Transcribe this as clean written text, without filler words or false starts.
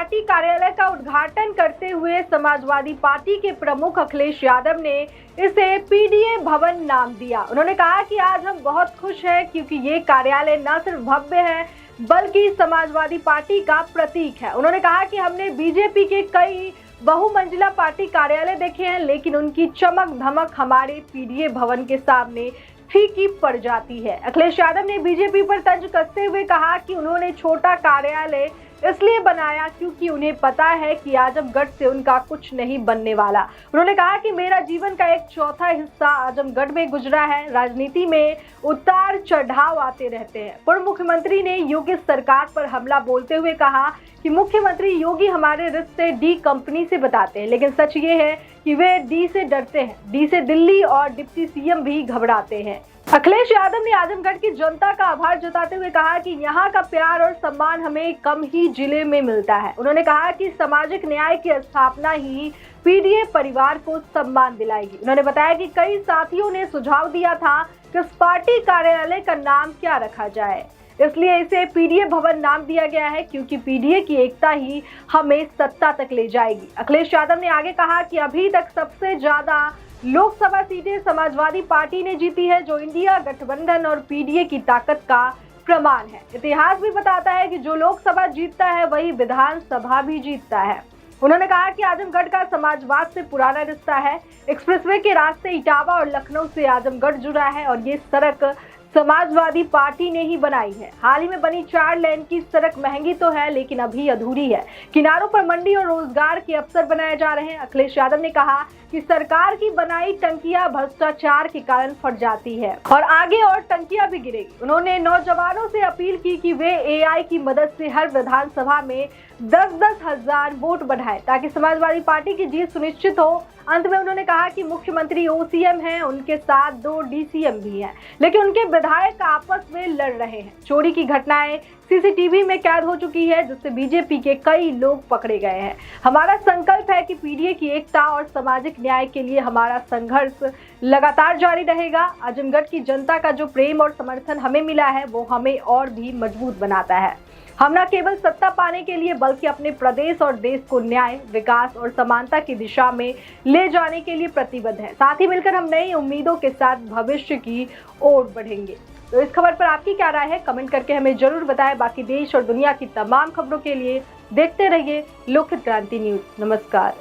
Party कार्यालय का उद्घाटन करते हुए समाजवादी पार्टी के प्रमुख अखिलेश यादव ने इसे पीडीए भवन नाम दिया। उन्होंने कहा कि आज हम बहुत खुश हैं क्योंकि ये कार्यालय न सिर्फ भव्य है बल्कि समाजवादी पार्टी का प्रतीक है। उन्होंने कहा कि हमने बीजेपी के कई बहुमंजिला पार्टी कार्यालय देखे हैं, लेकिन उनकी चमक धमक हमारे पीडीए भवन के सामने फीकी पड़ जाती है। अखिलेश यादव ने बीजेपी पर तंज कसते हुए कहा कि उन्होंने छोटा कार्यालय इसलिए बनाया क्योंकि उन्हें पता है कि आजमगढ़ से उनका कुछ नहीं बनने वाला। उन्होंने कहा कि मेरा जीवन का एक चौथा हिस्सा आजमगढ़ में गुजरा है। राजनीति में उतार चढ़ाव आते रहते हैं। पूर्व मुख्यमंत्री ने योगी सरकार पर हमला बोलते हुए कहा कि मुख्यमंत्री योगी हमारे रिश्ते डी कंपनी से बताते हैं, लेकिन सच ये है कि वे डी से डरते हैं। डी से दिल्ली और डिप्टी सीएम भी घबराते हैं। अखिलेश यादव ने आजमगढ़ की जनता का आभार जताते हुए कहा कि यहाँ का प्यार और सम्मान हमें कम ही जिले में मिलता है। उन्होंने कहा कि सामाजिक न्याय की स्थापना ही पीडीए परिवार को सम्मान दिलाएगी। उन्होंने बताया कि कई साथियों ने सुझाव दिया था कि इस पार्टी कार्यालय का नाम क्या रखा जाए, इसलिए इसे पीडीए भवन नाम दिया गया है क्योंकि पीडीए की एकता ही हमें सत्ता तक ले जाएगी। अखिलेश यादव ने आगे कहा कि अभी तक सबसे ज्यादा लोकसभा सीटें समाजवादी पार्टी ने जीती है, जो इंडिया गठबंधन और पीडीए की ताकत का प्रमाण है। इतिहास भी बताता है कि जो लोकसभा जीतता है वही विधानसभा भी जीतता है। उन्होंने कहा कि आजमगढ़ का समाजवाद से पुराना रिश्ता है। एक्सप्रेसवे के रास्ते इटावा और लखनऊ से आजमगढ़ जुड़ा है और ये सड़क समाजवादी पार्टी ने ही बनाई है। हाल ही में बनी 4 लेन की सड़क महंगी तो है लेकिन अभी अधूरी है। किनारों पर मंडी और रोजगार के अवसर बनाए जा रहे हैं। अखिलेश यादव ने कहा कि सरकार की बनाई टंकियां भ्रष्टाचार के कारण फट जाती है और आगे और टंकियां भी गिरेगी। उन्होंने नौजवानों से अपील की कि वे एआई की मदद से हर विधानसभा में 10-10 हजार वोट बढ़ाएं ताकि समाजवादी पार्टी की जीत सुनिश्चित हो। अंत में उन्होंने कहा कि मुख्यमंत्री ओसीएम हैं, उनके साथ 2 डीसीएम भी हैं, लेकिन उनके विधायक आपस में लड़ रहे हैं। चोरी की घटनाएं सीसीटीवी में कैद हो चुकी है, जिससे बीजेपी के कई लोग पकड़े गए हैं। हमारा संकल्प है कि पीडीए की एकता और सामाजिक न्याय के लिए हमारा संघर्ष लगातार जारी रहेगा। आजमगढ़ की जनता का जो प्रेम और समर्थन हमें मिला है वो हमें और भी मजबूत बनाता है। हम न केवल सत्ता पाने के लिए बल्कि अपने प्रदेश और देश को न्याय, विकास और समानता की दिशा में ले जाने के लिए प्रतिबद्ध हैं। साथ ही मिलकर हम नई उम्मीदों के साथ भविष्य की ओर बढ़ेंगे। तो इस खबर पर आपकी क्या राय है, कमेंट करके हमें जरूर बताएं। बाकी देश और दुनिया की तमाम खबरों के लिए देखते रहिए लोकहित क्रांति न्यूज। नमस्कार।